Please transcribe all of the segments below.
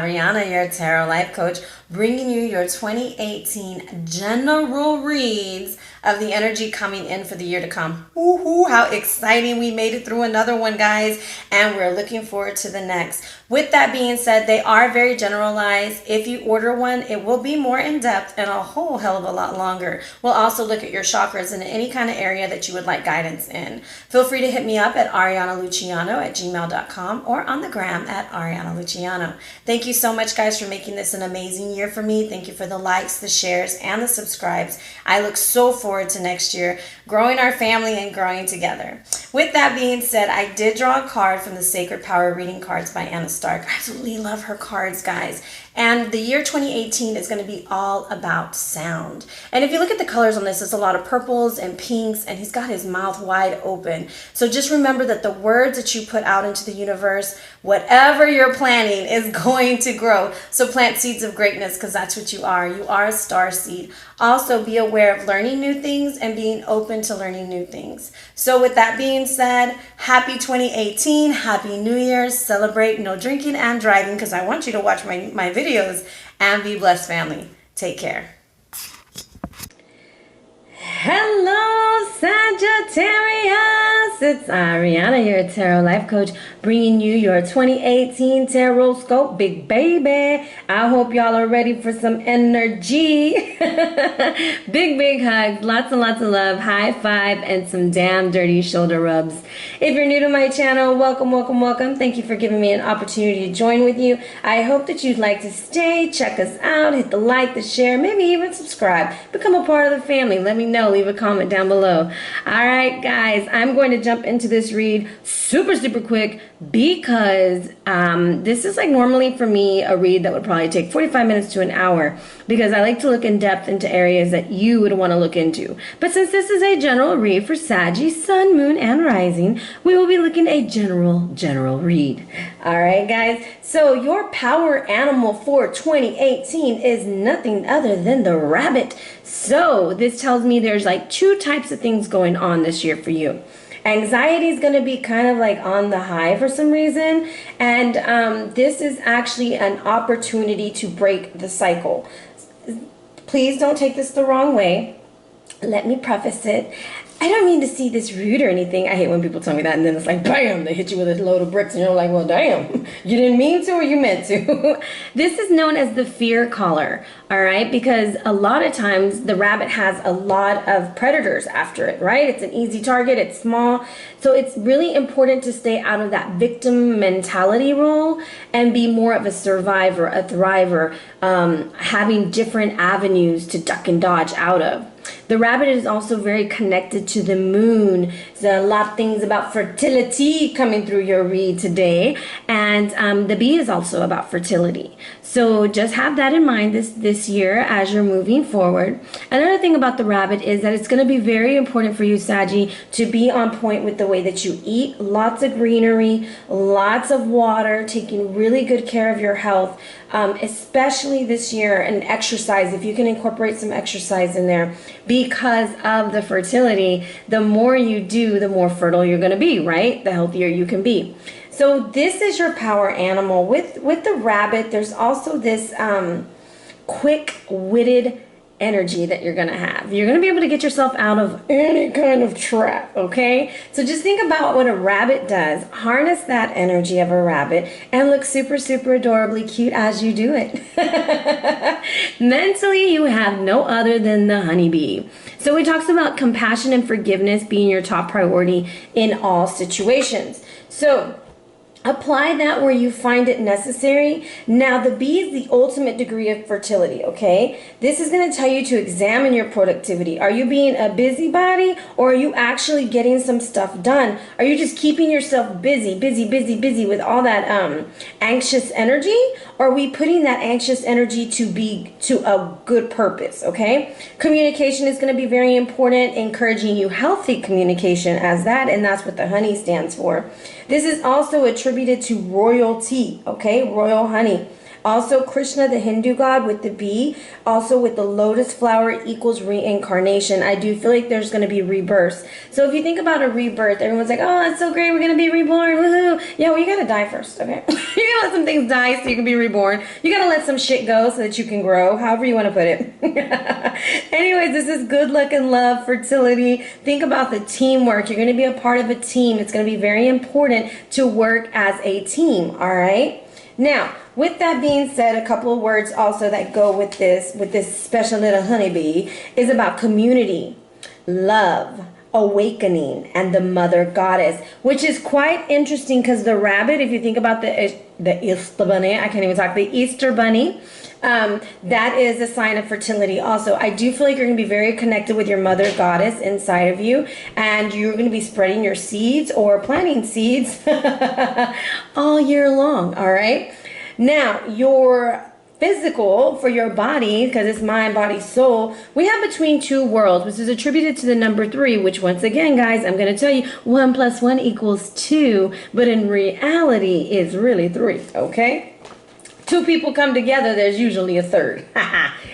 Ariana, your tarot life coach, bringing you your 2018 general reads of the energy coming in for the year to come. Woohoo, how exciting. We made it through another one, guys, and we're looking forward to the next. With that being said, they are very generalized. If you order one, it will be more in depth and a whole hell of a lot longer. We'll also look at your chakras in any kind of area that you would like guidance in. Feel free to hit me up at arianaluciano@gmail.com or on the gram at Ariana Luciano. Thank you so much, guys, for making this an amazing year for me. Thank you for the likes, the shares, and the subscribes. I look so forward to next year, growing our family and growing together. With that being said, I did draw a card from the Sacred Power Reading Cards by Anna Stark. I absolutely love her cards, guys. And the year 2018 is going to be all about sound. And if you look at the colors on this, it's a lot of purples and pinks, and he's got his mouth wide open. So just remember that the words that you put out into the universe, whatever you're planning, is going to grow. So plant seeds of greatness, because that's what you are. You are a star seed. Also, be aware of learning new things and being open to learning new things. So with that being said, happy 2018, happy New Year's, celebrate no drinking and driving, because I want you to watch my videos, and be blessed, family. Take care. Hello, Sagittarius. It's Ariana, your tarot life coach, bringing you your 2018 tarot scope, big baby. I hope y'all are ready for some energy. Big hugs, lots and lots of love, high five, and some damn dirty shoulder rubs. If you're new to my channel, welcome. Thank you for giving me an opportunity to join with you. I hope that you'd like to stay, check us out, hit the like, the share, maybe even subscribe. Become a part of the family. Let me know. Leave a comment down below. All right, guys, I'm going to jump into this read super quick, because this is like normally for me a read that would probably take 45 minutes to an hour, because I like to look in depth into areas that you would want to look into. But since this is a general read for Saggy, Sun, Moon, and Rising, we will be looking at a general read. All right, guys. So your power animal for 2018 is nothing other than the rabbit. So this tells me there's like two types of things going on this year for you. Anxiety is going to be kind of like on the high for some reason, and this is actually an opportunity to break the cycle. Please don't take this the wrong way. Let me preface it. I don't mean to see this rude or anything. I hate when people tell me that, and then it's like, bam, they hit you with a load of bricks, and you're like, well, damn, you didn't mean to or you meant to. This is known as the fear collar, all right? Because a lot of times the rabbit has a lot of predators after it, right? It's an easy target, it's small. So it's really important to stay out of that victim mentality role and be more of a survivor, a thriver, having different avenues to duck and dodge out of. The rabbit is also very connected to the moon. There's a lot of things about fertility coming through your read today. And the bee is also about fertility. So just have that in mind this year as you're moving forward. Another thing about the rabbit is that it's going to be very important for you, Saggy, to be on point with the way that you eat. Lots of greenery, lots of water, taking really good care of your health, especially this year, and exercise. If you can incorporate some exercise in there, because of the fertility, the more you do, the more fertile you're going to be, right? The healthier you can be. So this is your power animal. With the rabbit, there's also this quick-witted energy that you're going to have. You're going to be able to get yourself out of any kind of trap, okay? So just think about what a rabbit does. Harness that energy of a rabbit and look super adorably cute as you do it. Mentally, you have no other than the honeybee. So it talks about compassion and forgiveness being your top priority in all situations. So apply that where you find it necessary. Now, the bee is the ultimate degree of fertility, okay? This is going to tell you to examine your productivity. Are you being a busybody, or are you actually getting some stuff done? Are you just keeping yourself busy with all that anxious energy? Or are we putting that anxious energy to a good purpose, okay? Communication is going to be very important, encouraging you healthy communication as that, and that's what the honey stands for. This is also attributed to royalty, okay? Royal honey. Also, Krishna, the Hindu god, with the bee, also with the lotus flower equals reincarnation. I do feel like there's going to be rebirths. So if you think about a rebirth, everyone's like, oh, that's so great, we're going to be reborn, woohoo. Yeah, well, you got to die first, okay? You got to let some things die so you can be reborn. You got to let some shit go so that you can grow, however you want to put it. Anyways, this is good luck and love, fertility. Think about the teamwork. You're going to be a part of a team. It's going to be very important to work as a team, all right? Now, with that being said, a couple of words also that go with this special little honeybee is about community, love, awakening, and the mother goddess, which is quite interesting because the rabbit, if you think about the Easter bunny, I can't even talk, the Easter bunny, that is a sign of fertility also. I do feel like you're going to be very connected with your mother goddess inside of you, and you're going to be spreading your seeds or planting seeds all year long, all right? Now, your physical, for your body, because it's mind, body, soul, we have between two worlds, which is attributed to the number 3, which once again, guys, I'm going to tell you, 1 + 1 = 2, but in reality is really 3, okay? 2 people come together, there's usually a third.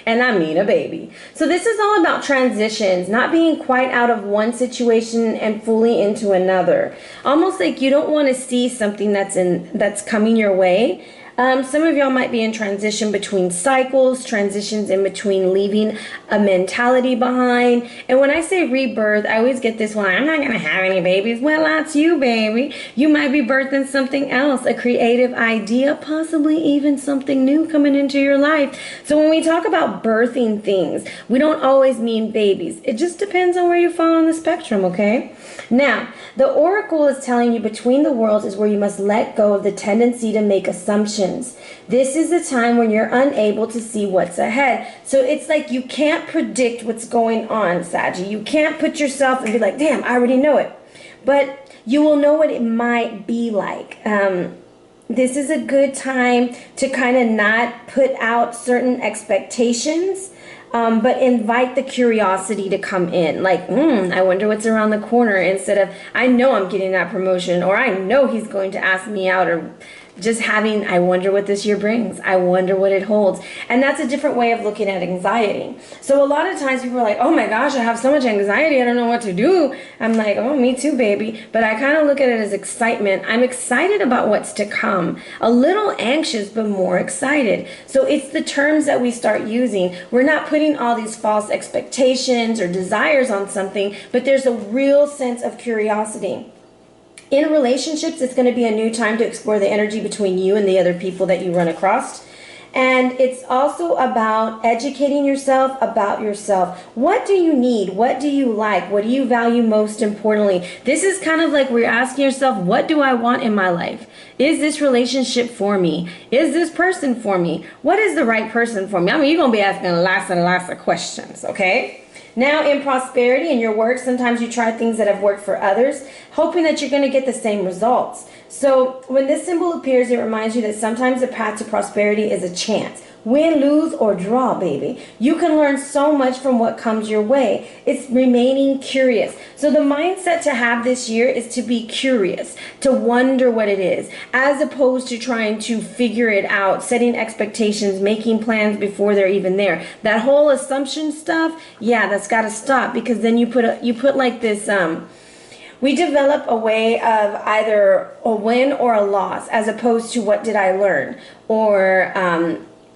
And I mean a baby. So this is all about transitions, not being quite out of one situation and fully into another. Almost like you don't want to see something that's coming your way. Some of y'all might be in transition between cycles, transitions in between leaving a mentality behind. And when I say rebirth, I always get this one, I'm not going to have any babies. Well, that's you, baby. You might be birthing something else, a creative idea, possibly even something new coming into your life. So when we talk about birthing things, we don't always mean babies. It just depends on where you fall on the spectrum, okay? Now, the oracle is telling you between the worlds is where you must let go of the tendency to make assumptions. This is the time when you're unable to see what's ahead. So it's like you can't predict what's going on, Saggy. You can't put yourself and be like, damn, I already know it. But you will know what it might be like. This is a good time to kind of not put out certain expectations, but invite the curiosity to come in. Like, I wonder what's around the corner, instead of, I know I'm getting that promotion, or I know he's going to ask me out, or just having, I wonder what this year brings. I wonder what it holds. And that's a different way of looking at anxiety. So a lot of times people are like, oh my gosh, I have so much anxiety, I don't know what to do. I'm like, oh, me too, baby. But I kind of look at it as excitement. I'm excited about what's to come. A little anxious, but more excited. So it's the terms that we start using. We're not putting all these false expectations or desires on something, but there's a real sense of curiosity. In relationships, it's going to be a new time to explore the energy between you and the other people that you run across. And it's also about educating yourself about yourself. What do you need? What do you like? What do you value most importantly? This is kind of like we're asking yourself, what do I want in my life? Is this relationship for me? Is this person for me? What is the right person for me? I mean, you're going to be asking lots and lots of questions, okay? Now, in prosperity, in your work, sometimes you try things that have worked for others, hoping that you're going to get the same results. So when this symbol appears, it reminds you that sometimes the path to prosperity is a chance. Win, lose, or draw, baby. You can learn so much from what comes your way. It's remaining curious. So the mindset to have this year is to be curious, to wonder what it is, as opposed to trying to figure it out, setting expectations, making plans before they're even there. That whole assumption stuff, yeah, that's got to stop, because then you put like this, we develop a way of either a win or a loss, as opposed to what did I learn, or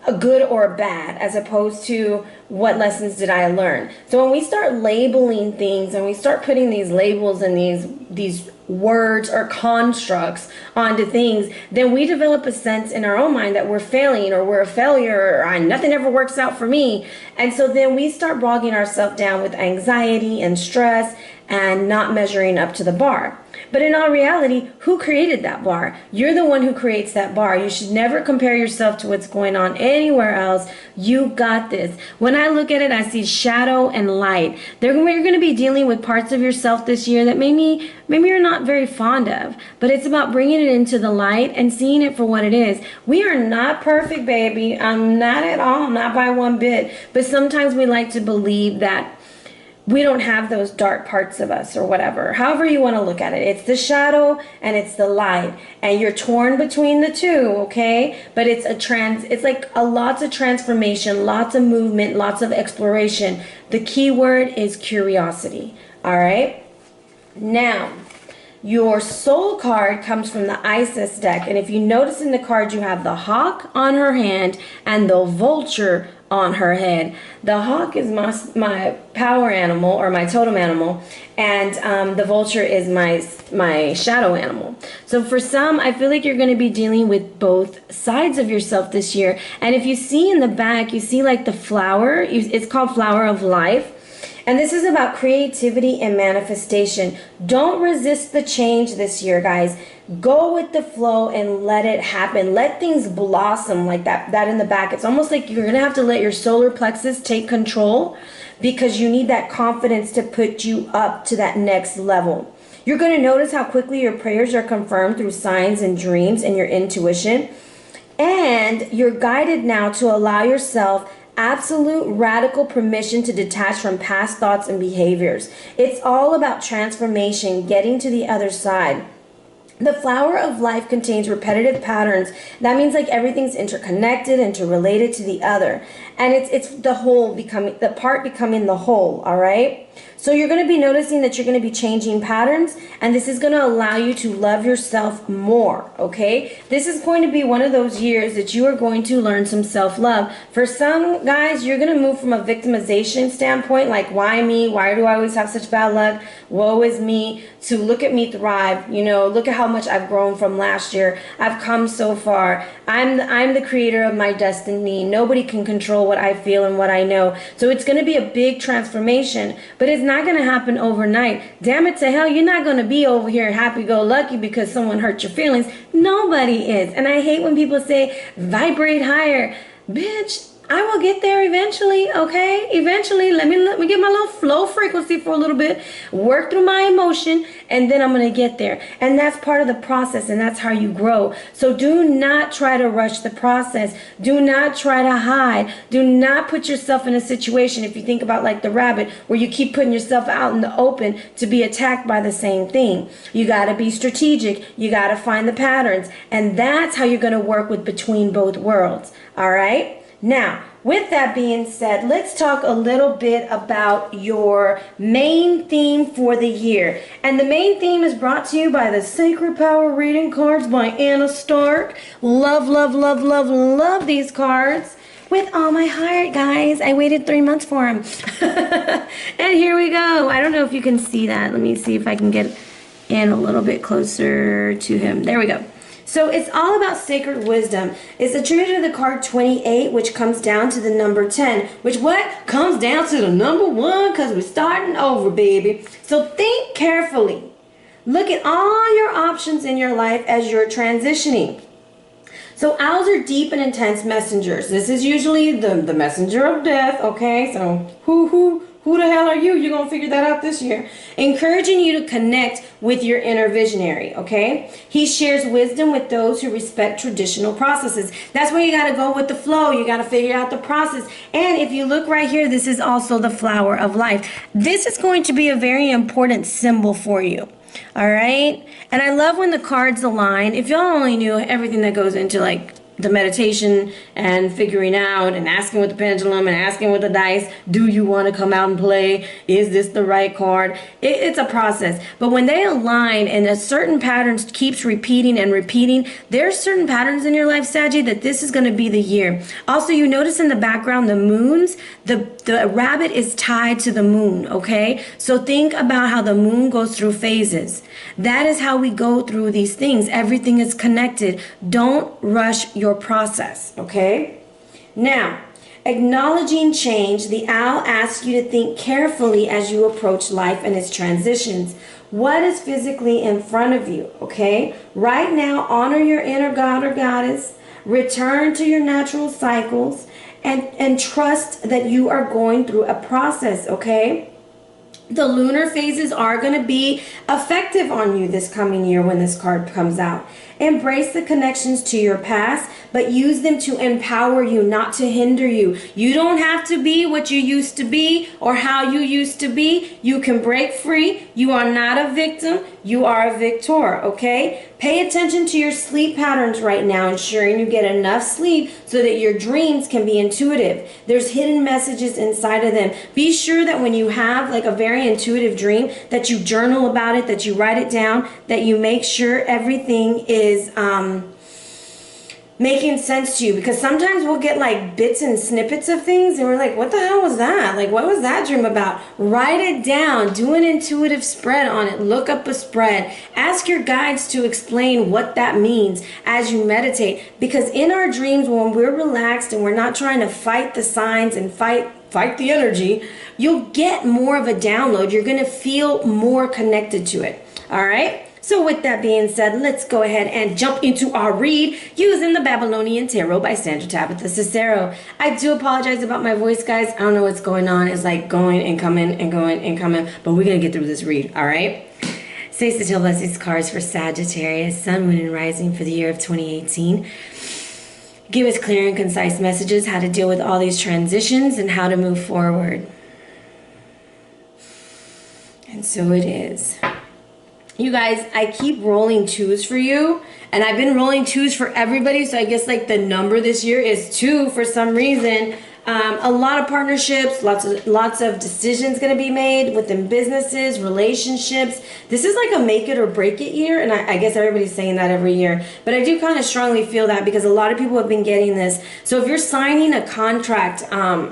a good or a bad, as opposed to what lessons did I learn. So when we start labeling things and we start putting these labels and these words or constructs onto things, then we develop a sense in our own mind that we're failing, or we're a failure, or nothing ever works out for me. And so then we start bogging ourselves down with anxiety and stress and not measuring up to the bar. But in all reality, who created that bar? You're the one who creates that bar. You should never compare yourself to what's going on anywhere else. You got this. When I look at it, I see shadow and light. You're going to be dealing with parts of yourself this year that maybe you're not very fond of, but it's about bringing it into the light and seeing it for what it is. We are not perfect, baby. I'm not at all, not by one bit. But sometimes we like to believe that we don't have those dark parts of us or whatever. However you want to look at it. It's the shadow and it's the light. And you're torn between the two, okay? But it's like a lots of transformation, lots of movement, lots of exploration. The key word is curiosity. All right? Now, your soul card comes from the Isis deck. And if you notice in the card, you have the hawk on her hand and the vulture on her head. The hawk is my power animal, or my totem animal, and the vulture is my shadow animal. So for some, I feel like you're going to be dealing with both sides of yourself this year. And if you see in the back, you see like the flower. It's called Flower of Life. And this is about creativity and manifestation. Don't resist the change this year, guys. Go with the flow and let it happen. Let things blossom like that in the back. It's almost like you're going to have to let your solar plexus take control, because you need that confidence to put you up to that next level. You're going to notice how quickly your prayers are confirmed through signs and dreams and your intuition. And you're guided now to allow yourself absolute radical permission to detach from past thoughts and behaviors. It's all about transformation, getting to the other side. The flower of life contains repetitive patterns. That means like everything's interconnected, interrelated to the other. And it's the whole becoming, the part becoming the whole, all right? So you're going to be noticing that you're going to be changing patterns, and this is going to allow you to love yourself more, okay? This is going to be one of those years that you are going to learn some self-love. For some guys, you're going to move from a victimization standpoint, like why me? Why do I always have such bad luck? Woe is me, to look at me thrive. You know, look at how much I've grown from last year. I've come so far. I'm the creator of my destiny. Nobody can control what I feel and what I know. So it's going to be a big transformation, but it's not going to happen overnight. Damn it to hell, you're not going to be over here happy-go-lucky because someone hurt your feelings. Nobody is. And I hate when people say, vibrate higher. Bitch, I will get there eventually, okay? Eventually, let me get my little flow frequency for a little bit, work through my emotion, and then I'm going to get there. And that's part of the process, and that's how you grow. So do not try to rush the process. Do not try to hide. Do not put yourself in a situation, if you think about like the rabbit, where you keep putting yourself out in the open to be attacked by the same thing. You got to be strategic. You got to find the patterns. And that's how you're going to work with between both worlds, all right? Now, with that being said, let's talk a little bit about your main theme for the year. And the main theme is brought to you by the Sacred Power Reading Cards by Anna Stark. Love, love, love, love, love these cards with all my heart, guys. I waited 3 months for them. And here we go. I don't know if you can see that. Let me see if I can get in a little bit closer to him. There we go. So it's all about sacred wisdom. It's attributed to the card 28, which comes down to the number 10, which what? Comes down to the number 1, because we're starting over, baby. So think carefully. Look at all your options in your life as you're transitioning. So owls are deep and intense messengers. This is usually the messenger of death, okay? So who the hell are you? You're going to figure that out this year. Encouraging you to connect with your inner visionary, okay? He shares wisdom with those who respect traditional processes. That's where you got to go with the flow. You got to figure out the process. And if you look right here, this is also the flower of life. This is going to be a very important symbol for you. All right? And I love when the cards align. If y'all only knew everything that goes into like the meditation and figuring out and asking with the pendulum and asking with the dice, do you want to come out and play? Is this the right card? It's a process. But when they align and a certain pattern keeps repeating and repeating, there's certain patterns in your life, Saggy, that this is going to be the year. Also, you notice in the background, the moons, the rabbit is tied to the moon, okay? So think about how the moon goes through phases. That is how we go through these things. Everything is connected. Don't rush your process, okay? Now, acknowledging change, the owl asks you to think carefully as you approach life and its transitions. What is physically in front of you, okay? Right now, honor your inner god or goddess, return to your natural cycles, and trust that you are going through a process, okay? The lunar phases are going to be effective on you this coming year when this card comes out. Embrace the connections to your past, but use them to empower you, not to hinder you. You don't have to be what you used to be or how you used to be. You can break free. You are not a victim. You are a victor, okay? Pay attention to your sleep patterns right now, ensuring you get enough sleep so that your dreams can be intuitive. There's hidden messages inside of them. Be sure that when you have like a very intuitive dream, that you journal about it, that you write it down, that you make sure everything is making sense to you, because sometimes we'll get like bits and snippets of things and we're like, what the hell was that? Like, what was that dream about? Write it down. Do an intuitive spread on it. Look up a spread. Ask your guides to explain what that means as you meditate, because in our dreams, when we're relaxed and we're not trying to fight the signs and fight the energy, you'll get more of a download. You're going to feel more connected to it. All right? So with that being said, let's go ahead and jump into our read using the Babylonian Tarot by Sandra Tabatha Cicero. I do apologize about my voice, guys. I don't know what's going on. It's like going and coming and going and coming, but we're going to get through this read, all right? Say Sagittarius blessings cards for Sagittarius, Sun, Moon, and Rising for the year of 2018. Give us clear and concise messages, how to deal with all these transitions and how to move forward. And so it is. You guys, I keep rolling 2s for you, and I've been rolling 2s for everybody, so I guess like the number this year is 2 for some reason. A lot of partnerships, lots of decisions going to be made within businesses, relationships. This is like a make it or break it year, and I guess everybody's saying that every year. But I do kind of strongly feel that because a lot of people have been getting this. So if you're signing a contract,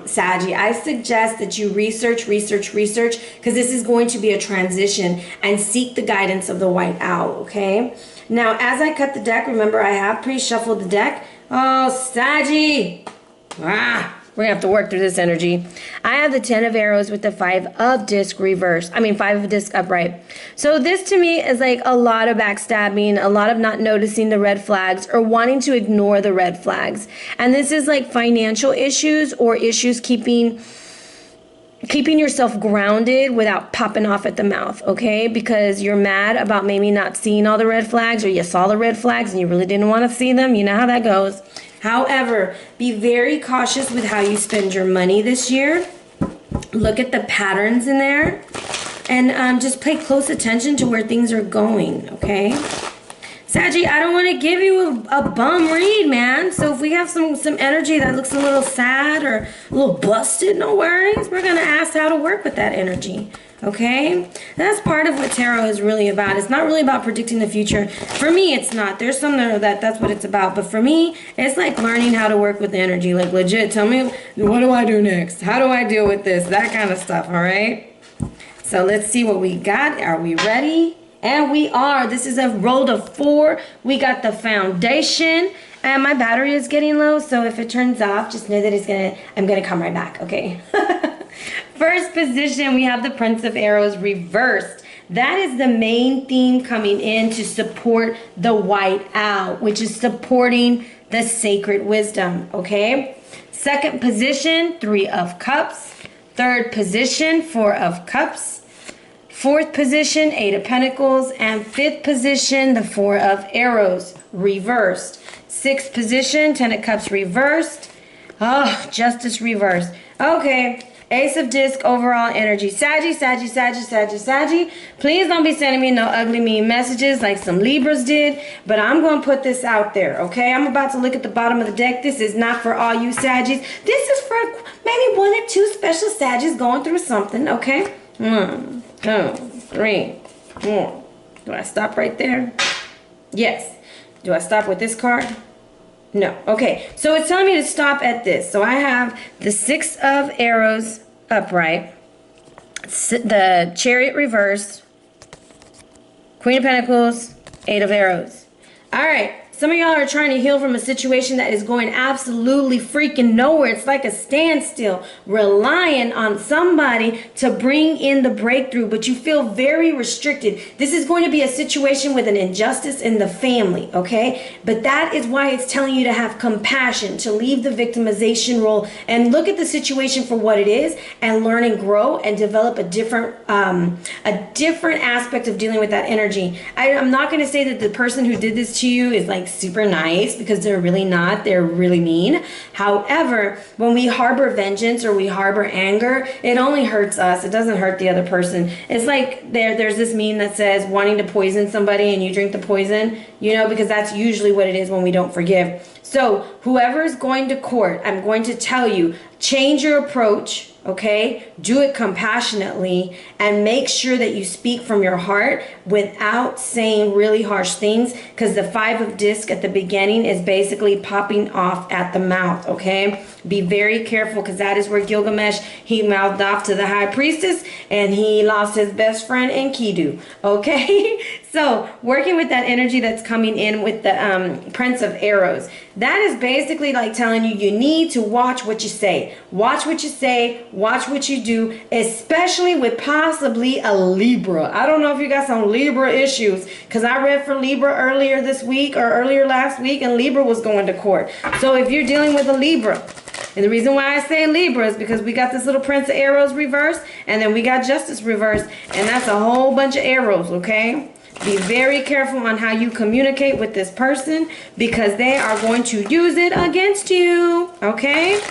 Saggy, I suggest that you research, because this is going to be a transition, and seek the guidance of the White Owl, okay? Now, as I cut the deck, remember I have pre-shuffled the deck. Oh, Saggy! We're going to have to work through this energy. I have the 10 of arrows with the 5 of disc reverse. 5 of disc upright. So this to me is like a lot of backstabbing, a lot of not noticing the red flags or wanting to ignore the red flags. And this is like financial issues or issues keeping yourself grounded without popping off at the mouth, okay? Because you're mad about maybe not seeing all the red flags, or you saw the red flags and you really didn't want to see them. You know how that goes. However, be very cautious with how you spend your money this year. Look at the patterns in there, and just pay close attention to where things are going, okay? Saggy, I don't want to give you a bum read, man. So if we have some energy that looks a little sad or a little busted, no worries. We're going to ask how to work with that energy. Okay? That's part of what tarot is really about. It's not really about predicting the future. For me, it's not. There's some that's what it's about. But for me, it's like learning how to work with the energy. Like, legit, tell me, what do I do next? How do I deal with this? That kind of stuff, all right? So let's see what we got. Are we ready? And we are. This is a roll of 4. We got the foundation. And my battery is getting low, so if it turns off, just know that I'm gonna come right back, okay? First position, we have the Prince of Arrows reversed. That is the main theme coming in to support the White Owl, which is supporting the sacred wisdom, okay? Second position, 3 of Cups. Third position, 4 of Cups. Fourth position, 8 of Pentacles. And fifth position, the 4 of Arrows reversed. Sixth position, 10 of Cups reversed. Oh, Justice reversed. Okay. Ace of Disc, overall energy. Saggy. Please don't be sending me no ugly, mean messages like some Libras did. But I'm going to put this out there, okay? I'm about to look at the bottom of the deck. This is not for all you Saggies. This is for maybe 1 or 2 special Saggies going through something, okay? 1, 2, 3, 4. Do I stop right there? Yes. Do I stop with this card? No. Okay, so it's telling me to stop at this. So I have the 6 of Arrows upright, the Chariot reversed, Queen of Pentacles, 8 of Arrows. All right, Some of y'all are trying to heal from a situation that is going absolutely freaking nowhere. It's like a standstill, relying on somebody to bring in the breakthrough, but you feel very restricted. This is going to be a situation with an injustice in the family, okay? But that is why it's telling you to have compassion, to leave the victimization role and look at the situation for what it is and learn and grow and develop a different aspect of dealing with that energy. I'm not going to say that the person who did this to you is like super nice, because they're really not. They're really mean. However, when we harbor vengeance or we harbor anger, it only hurts us. It doesn't hurt the other person. It's like there's this meme that says wanting to poison somebody and you drink the poison, you know, because that's usually what it is when we don't forgive. So whoever is going to court, I'm going to tell you, change your approach. Okay, do it compassionately and make sure that you speak from your heart without saying really harsh things, because the 5 of disc at the beginning is basically popping off at the mouth. Okay, be very careful, because that is where Gilgamesh, he mouthed off to the high priestess and he lost his best friend Enkidu. Okay, so working with that energy that's coming in with the Prince of Arrows, that is basically like telling you, you need to watch what you say. Watch what you say. Watch what you do, especially with possibly a Libra. I don't know if you got some Libra issues, because I read for Libra earlier this week or earlier last week, and Libra was going to court. So if you're dealing with a Libra, and the reason why I say Libra is because we got this little Prince of Arrows reversed, and then we got Justice reversed, and that's a whole bunch of arrows, okay? Be very careful on how you communicate with this person, because they are going to use it against you, okay?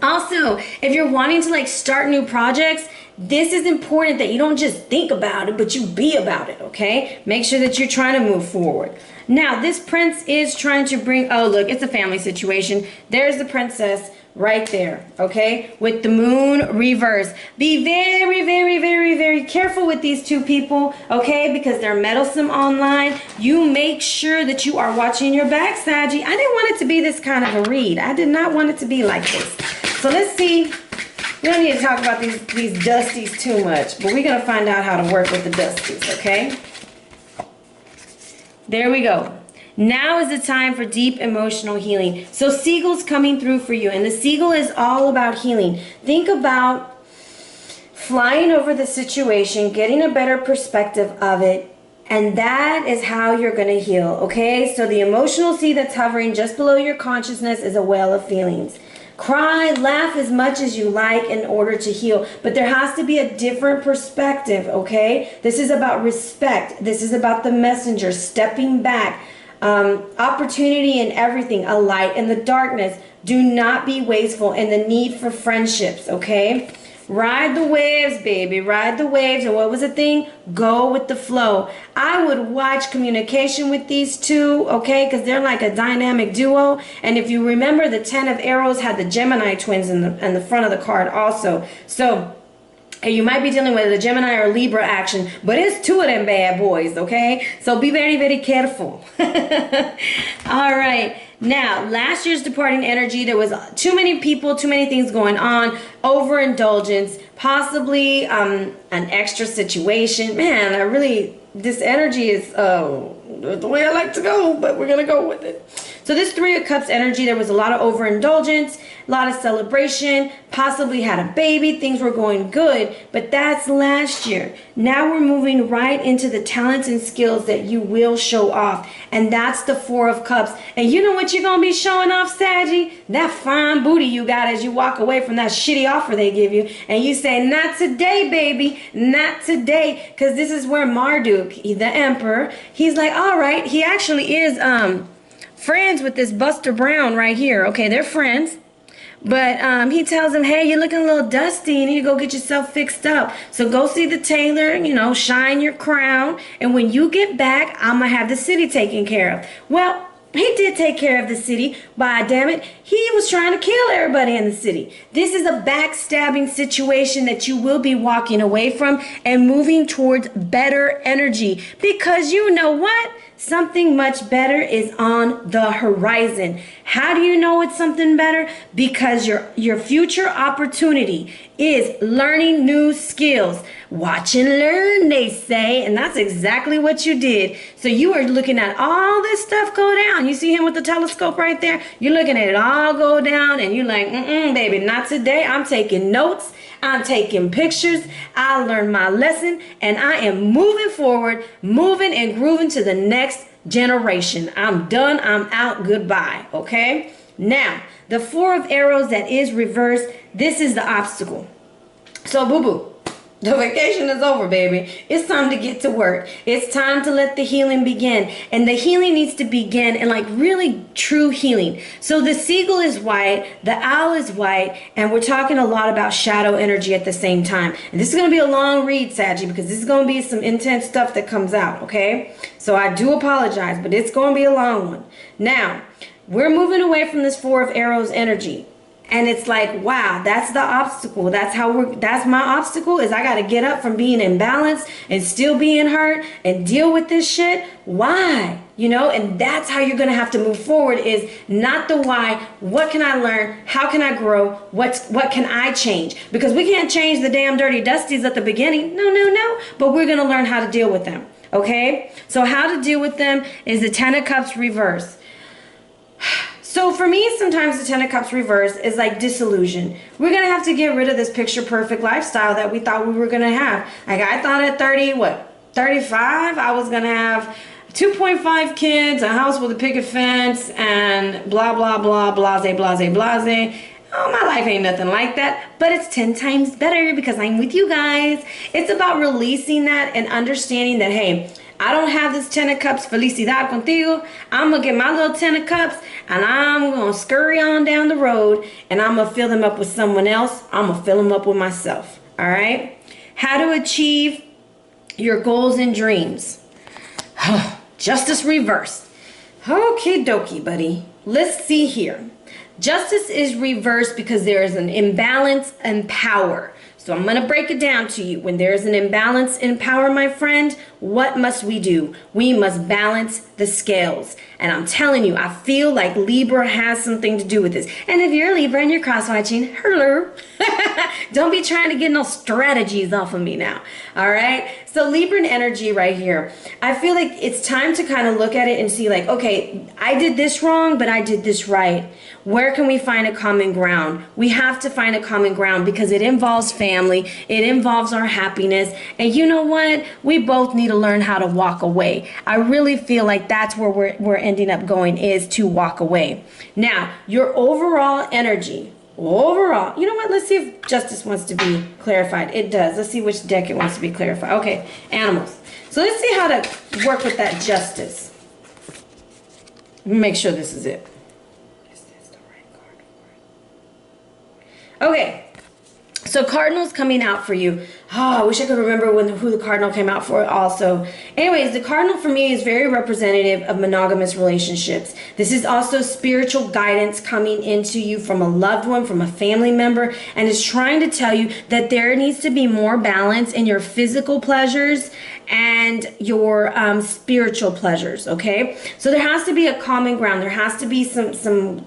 Also, if you're wanting to like start new projects, this is important that you don't just think about it, but you be about it, okay? Make sure that you're trying to move forward. Now, this prince is trying to bring, oh, look, it's a family situation. There's the princess right there, okay? With the moon reverse. Be very, very, very, very careful with these two people, okay? Because they're meddlesome online. You make sure that you are watching your back, Saggy. I didn't want it to be this kind of a read. I did not want it to be like this. So let's see. We don't need to talk about these dusties too much, but we're going to find out how to work with the dusties, okay? There we go. Now is the time for deep emotional healing. So Seagull's coming through for you, and the Seagull is all about healing. Think about flying over the situation, getting a better perspective of it, and that is how you're going to heal, okay? So the emotional sea that's hovering just below your consciousness is a well of feelings. Cry, laugh as much as you like in order to heal. But there has to be a different perspective, okay? This is about respect. This is about the messenger, stepping back. Opportunity in everything, a light in the darkness. Do not be wasteful, and the need for friendships, okay? Ride the waves, baby. Ride the waves. And what was the thing? Go with the flow. I would watch communication with these two, okay? Because they're like a dynamic duo. And if you remember, the 10 of Arrows had the Gemini twins in the front of the card also. So you might be dealing with a Gemini or Libra action, but it's 2 of them bad boys, okay? So be very, very careful. All right. Now, last year's departing energy, there was too many people, too many things going on, overindulgence, possibly an extra situation. Man, this energy is the way I like to go, but we're going to go with it. So this 3 of Cups energy, there was a lot of overindulgence, a lot of celebration, possibly had a baby, things were going good, but that's last year. Now we're moving right into the talents and skills that you will show off, and that's the 4 of Cups. And you know what you're going to be showing off, Saggy? That fine booty you got as you walk away from that shitty offer they give you, and you say, not today, baby, not today, because this is where Marduk, the emperor, he's like, all right, he actually is friends with this Buster Brown right here. Okay, they're friends. But he tells him, hey, you're looking a little dusty. You need to go get yourself fixed up. So go see the tailor, you know, shine your crown. And when you get back, I'm going to have the city taken care of. Well, he did take care of the city. By damn it, he was trying to kill everybody in the city. This is a backstabbing situation that you will be walking away from and moving towards better energy. Because you know what? something much better is on the horizon. How do you know it's something better? Because your future opportunity is learning new skills. Watch and learn, they say, and that's exactly what you did. So you are looking at all this stuff go down. You see him with the telescope right there? You're looking at it all go down, and you're like, baby, not today. I'm taking notes. I'm taking pictures. I learned my lesson, and I am moving forward, moving and grooving to the next generation. I'm done. I'm out. Goodbye. Okay? Now, the Four of Arrows that is reversed, this is the obstacle. So, boo-boo, the vacation is over, baby. It's time to get to work. It's time to let the healing begin. And the healing needs to begin in like really true healing. So the seagull is white, the owl is white, and we're talking a lot about shadow energy at the same time. And this is going to be a long read, Saggy, because this is going to be some intense stuff that comes out, okay? So I do apologize, but it's going to be a long one. Now, we're moving away from this Four of Arrows energy. And it's like, wow, that's the obstacle. That's my obstacle, is I got to get up from being imbalanced and still being hurt and deal with this shit. Why? You know, and that's how you're going to have to move forward, is not the why. What can I learn? How can I grow? What can I change? Because we can't change the damn dirty dusties at the beginning. No. But we're going to learn how to deal with them. Okay? So how to deal with them is the Ten of Cups reverse. So for me, sometimes the Ten of Cups reverse is like disillusion. We're going to have to get rid of this picture perfect lifestyle that we thought we were going to have. Like I thought at 35, I was going to have 2.5 kids, a house with a picket fence, and blah, blah, blah, blase, blase, blase. Oh, my life ain't nothing like that, but it's 10 times better because I'm with you guys. It's about releasing that and understanding that, hey, I don't have this Ten of Cups, felicidad contigo. I'm going to get my little Ten of Cups, and I'm going to scurry on down the road, and I'm going to fill them up with someone else. I'm going to fill them up with myself. All right? How to achieve your goals and dreams. Justice reversed. Okie dokie, buddy. Let's see here. Justice is reversed because there is an imbalance in power. So I'm going to break it down to you. When there is an imbalance in power, my friend, what must we do? We must balance the scales. And I'm telling you, I feel like Libra has something to do with this. And if you're a Libra and you're cross-watching, hello. Don't be trying to get no strategies off of me now. All right? So Libran energy right here. I feel like it's time to kind of look at it and see like, okay, I did this wrong, but I did this right. Where can we find a common ground? We have to find a common ground because it involves family. It involves our happiness. And you know what? We both need to learn how to walk away. I really feel like that's where we're ending up going, is to walk away. Now, your overall energy. Overall, you know what? Let's see if justice wants to be clarified. It does. Let's see which deck it wants to be clarified. Okay, animals. So let's see how to work with that justice. Let me make sure this is it. Okay, so Cardinal's coming out for you. Oh, I wish I could remember who the Cardinal came out for also. Anyways, the Cardinal for me is very representative of monogamous relationships. This is also spiritual guidance coming into you from a loved one, from a family member, and is trying to tell you that there needs to be more balance in your physical pleasures and your spiritual pleasures, okay? So there has to be a common ground. There has to be some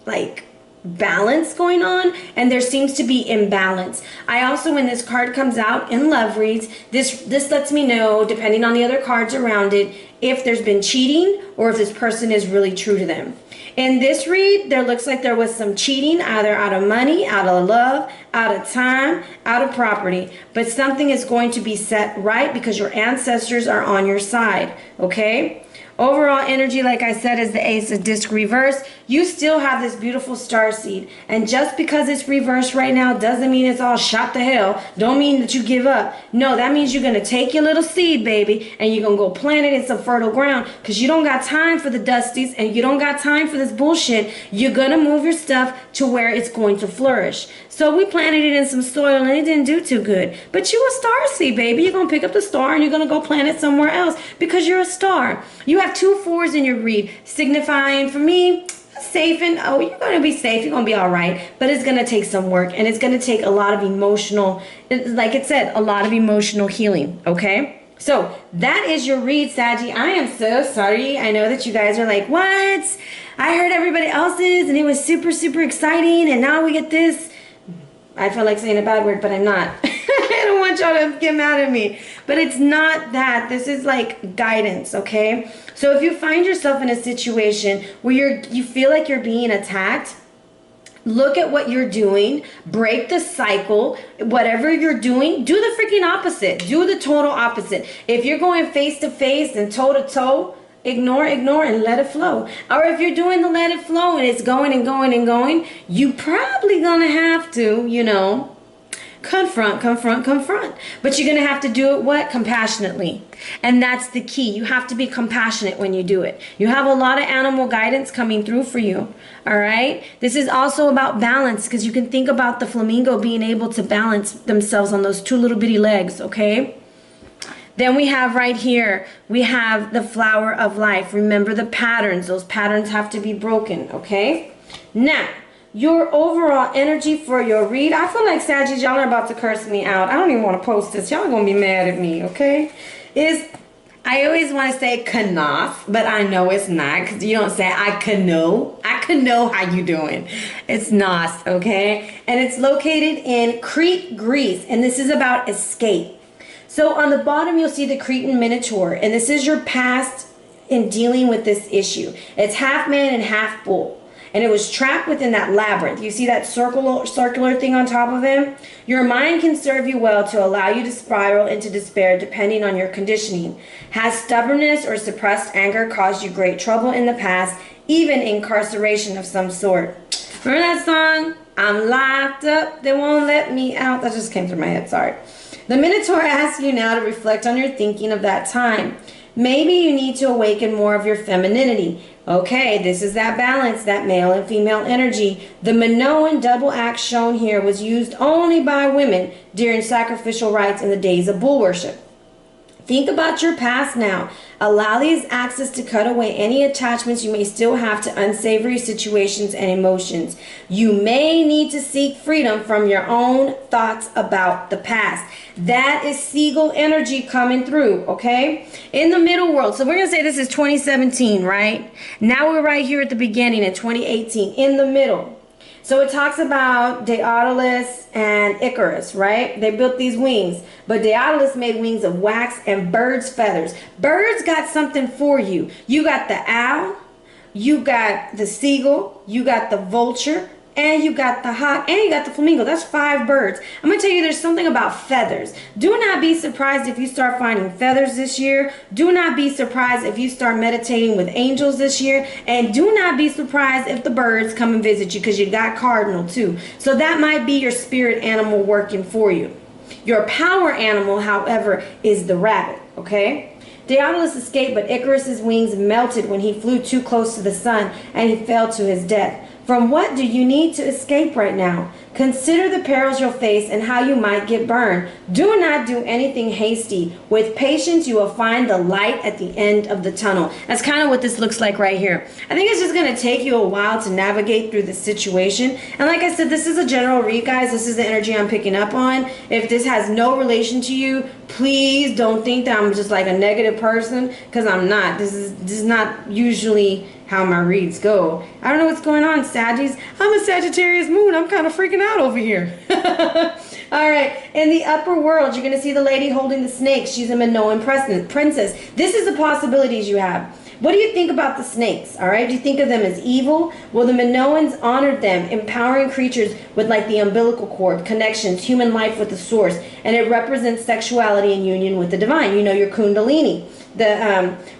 like balance going on, and there seems to be imbalance. I also, when this card comes out in love reads, this lets me know, depending on the other cards around it, if there's been cheating or if this person is really true to them. In this read, there looks like there was some cheating, either out of money, out of love, out of time, out of property, but something is going to be set right because your ancestors are on your side, okay? Overall energy, like I said, is the Ace of Disc reverse. You still have this beautiful star seed. And just because it's reversed right now doesn't mean it's all shot to hell. Don't mean that you give up. No, that means you're going to take your little seed, baby, and you're going to go plant it in some fertile ground because you don't got time for the dusties and you don't got time for this bullshit. You're going to move your stuff to where it's going to flourish. So we planted it in some soil and it didn't do too good. But you a star seed, baby. You're going to pick up the star and you're going to go plant it somewhere else because you're a star. You have 2 4s in your read, signifying for me, safe, and oh, you're going to be safe. You're going to be all right. But it's going to take some work, and it's going to take a lot of emotional, like it said, a lot of emotional healing, okay? So that is your read, Saggy. I am so sorry. I know that you guys are like, what? I heard everybody else's and it was super, super exciting. And now we get this. I feel like saying a bad word, but I'm not. I don't want y'all to get mad at me. But it's not that. This is like guidance, okay? So if you find yourself in a situation where you feel like you're being attacked, look at what you're doing, break the cycle. Whatever you're doing, do the freaking opposite. Do the total opposite. If you're going face to face and toe to toe, ignore, and let it flow. Or if you're doing the let it flow and it's going and going and going, you probably gonna have to, you know, confront. But you're gonna have to do it what? Compassionately. And that's the key. You have to be compassionate when you do it. You have a lot of animal guidance coming through for you. All right. This is also about balance, because you can think about the flamingo being able to balance themselves on those two little bitty legs. Okay. Then we have right here, we have the flower of life. Remember the patterns. Those patterns have to be broken, okay? Now, your overall energy for your read. I feel like Saggies, y'all are about to curse me out. I don't even want to post this. Y'all are going to be mad at me, okay? I always want to say Kanoff, but I know it's not, because you don't say I can know. I can know how you doing. It's Nos, okay? And it's located in Crete, Greece, and this is about escape. So on the bottom, you'll see the Cretan Minotaur, and this is your past in dealing with this issue. It's half man and half bull, and it was trapped within that labyrinth. You see that circular thing on top of him? Your mind can serve you well to allow you to spiral into despair depending on your conditioning. Has stubbornness or suppressed anger caused you great trouble in the past, even incarceration of some sort? Remember that song? I'm locked up, they won't let me out. That just came through my head, sorry. The Minotaur asks you now to reflect on your thinking of that time. Maybe you need to awaken more of your femininity. Okay, this is that balance, that male and female energy. The Minoan double axe shown here was used only by women during sacrificial rites in the days of bull worship. Think about your past now. Allow these axes to cut away any attachments you may still have to unsavory situations and emotions. You may need to seek freedom from your own thoughts about the past. That is seagull energy coming through, okay? In the middle world. So we're going to say this is 2017, right? Now we're right here at the beginning in 2018, in the middle. So it talks about Daedalus and Icarus, right? They built these wings, but Daedalus made wings of wax and birds' feathers. Birds got something for you. You got the owl, you got the seagull, you got the vulture, and you got the hawk, and you got the flamingo. That's 5 birds. I'm going to tell you there's something about feathers. Do not be surprised if you start finding feathers this year. Do not be surprised if you start meditating with angels this year. And do not be surprised if the birds come and visit you, because you got cardinal too. So that might be your spirit animal working for you. Your power animal, however, is the rabbit, okay? Daedalus escaped, but Icarus's wings melted when he flew too close to the sun, and he fell to his death. From what do you need to escape right now? Consider the perils you'll face and how you might get burned. Do not do anything hasty. With patience, you will find the light at the end of the tunnel. That's kind of what this looks like right here. I think it's just going to take you a while to navigate through this situation. And like I said, this is a general read, guys. This is the energy I'm picking up on. If this has no relation to you, please don't think that I'm just like a negative person, because I'm not. This is not usually how my reads go. I don't know what's going on, Saggies. I'm a Sagittarius moon. I'm kind of freaking out over here. All right. In the upper world, you're going to see the lady holding the snakes. She's a Minoan princess. This is the possibilities you have. What do you think about the snakes? All right. Do you think of them as evil? Well, the Minoans honored them, empowering creatures with like the umbilical cord, connections, human life with the source. And it represents sexuality and union with the divine. You know, your Kundalini.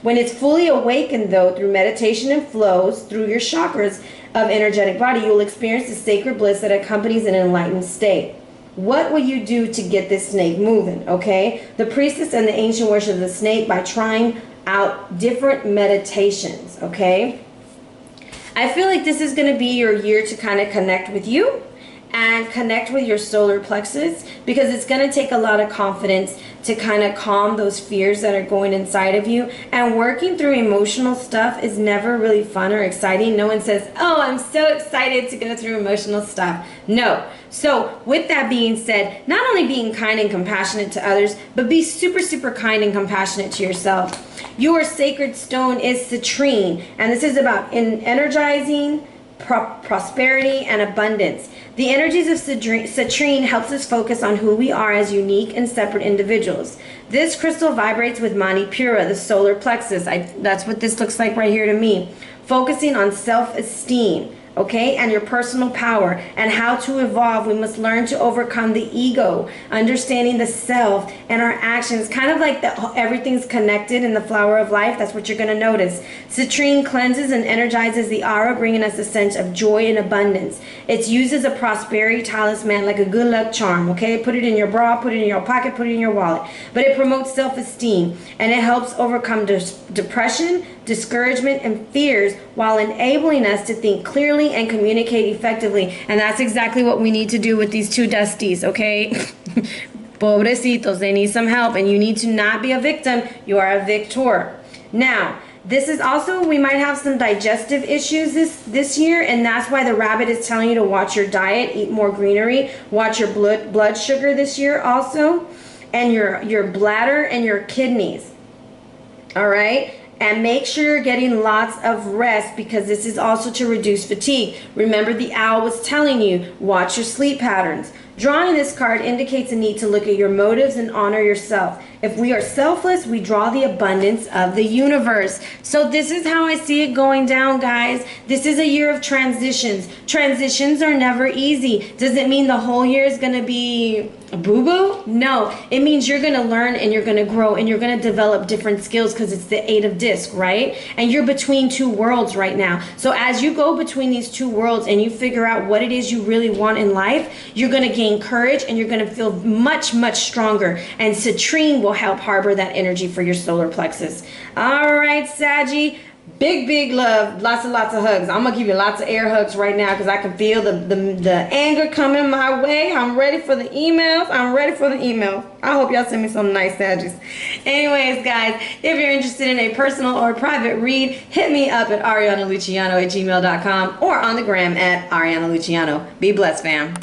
When it's fully awakened, though, through meditation and flows through your chakras of energetic body, you will experience the sacred bliss that accompanies an enlightened state. What will you do to get this snake moving? Okay, the priestess and the ancient worship of the snake by trying out different meditations. Okay, I feel like this is going to be your year to kind of connect with you and connect with your solar plexus, because it's going to take a lot of confidence to kind of calm those fears that are going inside of you. And working through emotional stuff is never really fun or exciting. No one says, oh, I'm so excited to go through emotional stuff. No. So with that being said, not only being kind and compassionate to others, but be super, super kind and compassionate to yourself. Your sacred stone is citrine, and this is about energizing, prosperity, and abundance. The energies of citrine helps us focus on who we are as unique and separate individuals. This crystal vibrates with Mani Pura, the solar plexus. That's what this looks like right here to me. Focusing on self-esteem, okay, and your personal power and how to evolve. We must learn to overcome the ego, understanding the self and our actions, kind of like everything's connected in the flower of life. That's what you're going to notice. Citrine cleanses and energizes the aura, bringing us a sense of joy and abundance. It's used as a prosperity talisman, like a good luck charm, okay? Put it in your bra, put it in your pocket, put it in your wallet. But it promotes self-esteem, and it helps overcome depression, discouragement, and fears while enabling us to think clearly and communicate effectively. And that's exactly what we need to do with these two dusties, okay? Pobrecitos, they need some help, and you need to not be a victim. You are a victor. Now, this is also, we might have some digestive issues this year, and that's why the rabbit is telling you to watch your diet, eat more greenery, watch your blood sugar this year also, and your bladder and your kidneys. All right? And make sure you're getting lots of rest, because this is also to reduce fatigue. Remember, the owl was telling you, watch your sleep patterns. Drawing this card indicates a need to look at your motives and honor yourself. If we are selfless, we draw the abundance of the universe. So this is how I see it going down, guys. This is a year of transitions. Transitions are never easy. Does it mean the whole year is going to be boo-boo? No. It means you're going to learn and you're going to grow and you're going to develop different skills, because it's the 8 of disc, right? And you're between two worlds right now. So as you go between these two worlds and you figure out what it is you really want in life, you're going to gain courage and you're going to feel much, much stronger. And citrine will help harbor that energy for your solar plexus. All right, Saggy. Big, big love. Lots and lots of hugs. I'm going to give you lots of air hugs right now, because I can feel the anger coming my way. I'm ready for the emails. I hope y'all send me some nice Saggies. Anyways, guys, if you're interested in a personal or private read, hit me up at arianaluciano@gmail.com or on the gram at Ariana Luciano. Be blessed, fam.